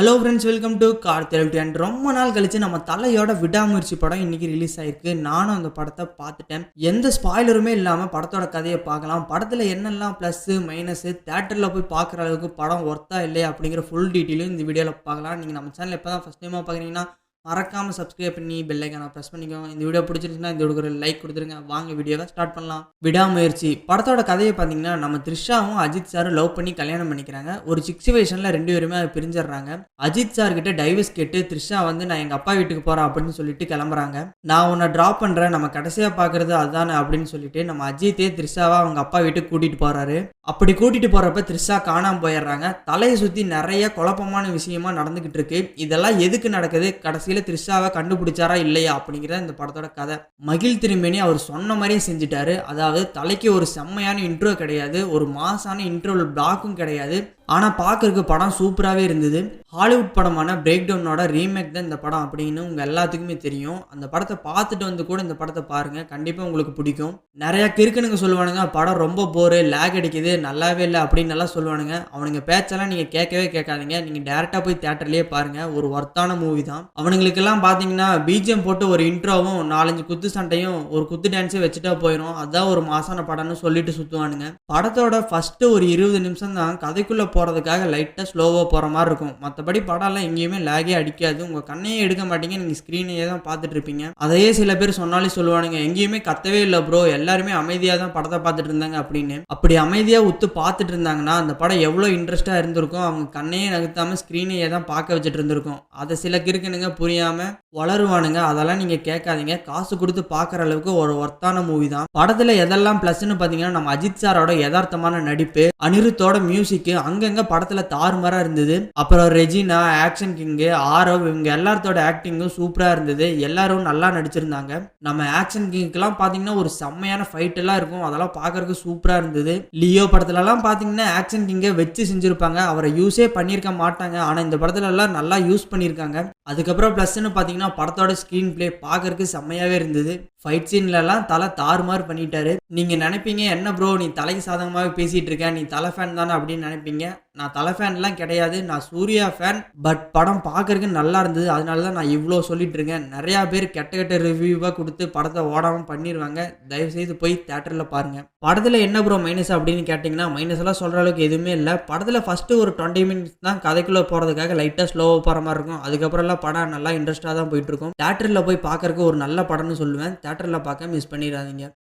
Hello ஃப்ரெண்ட்ஸ், welcome to car therapy. And ரொம்ப நாள் கழிச்சு நம்ம தலையோட விடாமுயற்சி படம் இன்னைக்கு ரிலீஸ் ஆயிருக்கு. நானும் அந்த படத்தை பார்த்துட்டேன். எந்த ஸ்பாய்லருமே இல்லாமல் படத்தோட கதையை பார்க்கலாம். படத்தில் என்னெல்லாம் ப்ளஸ்ஸு மைனஸு, தேட்டரில் போய் பார்க்குற அளவுக்கு படம் ஒர்த்தா இல்லையா அப்படிங்கிற ஃபுல் டீட்டெயிலும் இந்த வீடியோவில் பார்க்கலாம். நீங்கள் நம்ம சேனல் இப்போ தான் ஃபஸ்ட் டைமாக பார்க்குறீங்கன்னா மறக்காமல் சப்ஸ்கிரைப் பண்ணி பெல் ஐக்கானை ப்ரெஸ் பண்ணிக்கோங்க. இந்த வீடியோ பிடிச்சிருந்துச்சுன்னா இந்த வீடியோக்கு ஒரு லைக் கொடுத்துருங்க. வாங்க வீடியோவை ஸ்டார்ட் பண்ணலாம். விடாமுயற்சி படத்தோட கதையை பார்த்தீங்கன்னா, நம்ம த்ரிஷாவும் அஜித் சாரும் லவ் பண்ணி கல்யாணம் பண்ணிக்கிறாங்க. ஒரு சிச்சுவேஷனில் ரெண்டு பேருமே பிரிஞ்சிடுறாங்க. அஜித் சார் கிட்ட டைவர்ஸ் கேட்டு த்ரிஷா நான் எங்கள் அப்பா வீட்டுக்கு போகிறேன் அப்படின்னு சொல்லிட்டு கிளம்புறாங்க. நான் உன்னை ட்ராப் பண்ணுறேன், நம்ம கடைசியாக பார்க்குறது அதுதானே அப்படின்னு சொல்லிட்டு நம்ம அஜித்தே த்ரிஷாவை அவங்க அப்பா வீட்டுக்கு கூட்டிகிட்டு போகிறாரு. அப்படி கூட்டிகிட்டு போகிறப்ப த்ரிஷா காணாமல் போயிடுறாங்க. தலையை சுற்றி நிறைய குழப்பமான விஷயமா நடந்துக்கிட்டு இருக்கு. இதெல்லாம் எதுக்கு நடக்குது, கடைசியில் த்ரிஷாவை கண்டுபிடிச்சாரா இல்லையா அப்படிங்கிறத இந்த படத்தோட கதை. மகிழ் திருமேனி அவர் சொன்ன மாதிரியே செஞ்சுட்டாரு. அதாவது தலைக்கு ஒரு செம்மையான இன்ட்ரோ கிடையாது, ஒரு மாசான இன்ட்ரோல் பிளாக்கும் கிடையாது. ஆனால் பார்க்கறதுக்கு படம் சூப்பராகவே இருந்தது. ஹாலிவுட் படமான பிரேக் டவுனோட ரீமேக் தான் இந்த படம் அப்படின்னு உங்கள் எல்லாத்துக்குமே தெரியும். அந்த படத்தை பார்த்துட்டு வந்து கூட இந்த படத்தை பாருங்கள், கண்டிப்பாக உங்களுக்கு பிடிக்கும். நிறையா கிறுக்கனுங்க சொல்லுவானுங்க படம் ரொம்ப போரு, லேக் அடிக்குது, நல்லாவே இல்லை அப்படின்னு எல்லாம் சொல்லுவானுங்க. அவனுங்க பேச்செல்லாம் நீங்கள் கேட்கவே கேட்காதீங்க. நீங்கள் டேரெக்டாக போய் தேட்டர்லேயே பாருங்கள், ஒரு ஒர்த்தான மூவி தான். அவனுங்களுக்கெல்லாம் பார்த்தீங்கன்னா பிஜிஎம் போட்டு ஒரு இன்ட்ரோவும் 4-5 குத்து சண்டையும் ஒரு குத்து டான்ஸே வச்சுட்டா போயிடும், அதான் ஒரு மாசான படம்னு சொல்லிட்டு சுற்றுவானுங்க. படத்தோட ஃபஸ்ட்டு ஒரு 20 நிமிஷம் தான் கதைக்குள்ளே போகிறதுக்காக லைட்டாக ஸ்லோவாக போகிற மாதிரி இருக்கும். மற்றபடி படம்லாம் எங்கேயுமே லேகே அடிக்காது. உங்கள் கண்ணையே எடுக்க மாட்டீங்க, நீங்கள் ஸ்க்ரீனையே தான் பார்த்துட்டு இருப்பீங்க. அதையே சில பேர் சொன்னாலே சொல்லுவானுங்க, எங்கேயுமே கத்தவே இல்லை ப்ரோ, எல்லாருமே அமைதியாக தான் படத்தை பார்த்துட்டு இருந்தாங்க அப்படின்னு. அப்படி அமைதியாக உத்து பார்த்துட்டு இருந்தாங்கன்னா அந்த படம் எவ்வளோ இன்ட்ரெஸ்ட்டாக இருந்திருக்கும். அவங்க கண்ணையே நகர்த்தாமல் ஸ்க்ரீனையே தான் பார்க்க வச்சுட்டு இருந்திருக்கும். அதை சில கிறுக்கனுங்க புரியாமல் வளருவானுங்க. அதெல்லாம் நீங்கள் கேட்காதீங்க. காசு கொடுத்து பார்க்குற அளவுக்கு ஒரு ஒர்த்தான மூவி தான். படத்தில் எதெல்லாம் ப்ளஸ்ன்னு பார்த்தீங்கன்னா, நம்ம அஜித் சாரோட யதார்த்தமான நடிப்பு, அனிருத்தோட மியூசிக்கு அங்கங்க படத்துல தாறுமாறா இருந்தது. அப்புறம் ரெஜினா, ஆக்ஷன் கிங்கு, ஆரவ் இவங்க எல்லாத்தோட ஆக்டிங்கும் சூப்பரா இருந்தது. எல்லாரும் நல்லா நடிச்சிருந்தாங்க. நம்ம ஆக்ஷன் கிங்குக்கெல்லாம் பாத்தீங்கன்னா ஒரு செம்மையான ஃபைட் எல்லாம் இருக்கும், அதெல்லாம் பாக்குறதுக்கு சூப்பரா இருந்தது. லியோ படத்துல எல்லாம் பாத்தீங்கன்னா ஆக்ஷன் கிங்கை வச்சு செஞ்சிருப்பாங்க, அவரை யூஸே பண்ணியிருக்க மாட்டாங்க. ஆனா இந்த படத்துல எல்லாம் நல்லா யூஸ் பண்ணியிருக்காங்க. அதுக்கப்புறம் பிளஸ்ன்னு பாத்தீங்கன்னா படத்தோட ஸ்கிரீன் பிளே பாக்குறதுக்கு செம்மையாவே இருந்தது. ஃபைட் சீன்லலாம் தலை தாறுமாறு பண்ணிட்டாரு. நீங்கள் நினைப்பீங்க என்ன ப்ரோ நீ தலைக்கு சாதகமாகவே பேசிகிட்டு இருக்க, நீ தலை ஃபேன் தானே அப்படின்னு நினைப்பீங்க. நான் தலை ஃபேன்லாம் கிடையாது, நான் சூர்யா ஃபேன். பட் படம் பார்க்கறதுக்கு நல்லா இருந்தது, அதனால தான் நான் இவ்வளோ சொல்லிட்டு இருக்கேன். நிறையா பேர் கெட்ட கெட்ட ரிவ்யூவாக கொடுத்து படத்தை ஓடாமல் பண்ணிடுவாங்க. தயவுசெய்து போய் தேட்டரில் பாருங்கள். படத்தில் என்ன ப்ரோ மைனஸ் அப்படின்னு கேட்டிங்கன்னா, மைனஸ் எல்லாம் சொல்கிற அளவுக்கு எதுவுமே இல்லை. படத்தில் ஃபஸ்ட்டு ஒரு 20 மினிட்ஸ் தான் கதைக்குள்ளே போகிறதுக்காக லைட்டாக ஸ்லோவாக போகிற மாதிரி இருக்கும். அதுக்கப்புறம்லாம் படம் நல்லா இன்ட்ரெஸ்ட்டாக தான் போயிட்டுருக்கும். தேட்டரில் போய் பார்க்கறதுக்கு ஒரு நல்ல படம்னு சொல்லுவேன். தேட்டரில் பார்க்க மிஸ் பண்ணிடாதீங்க.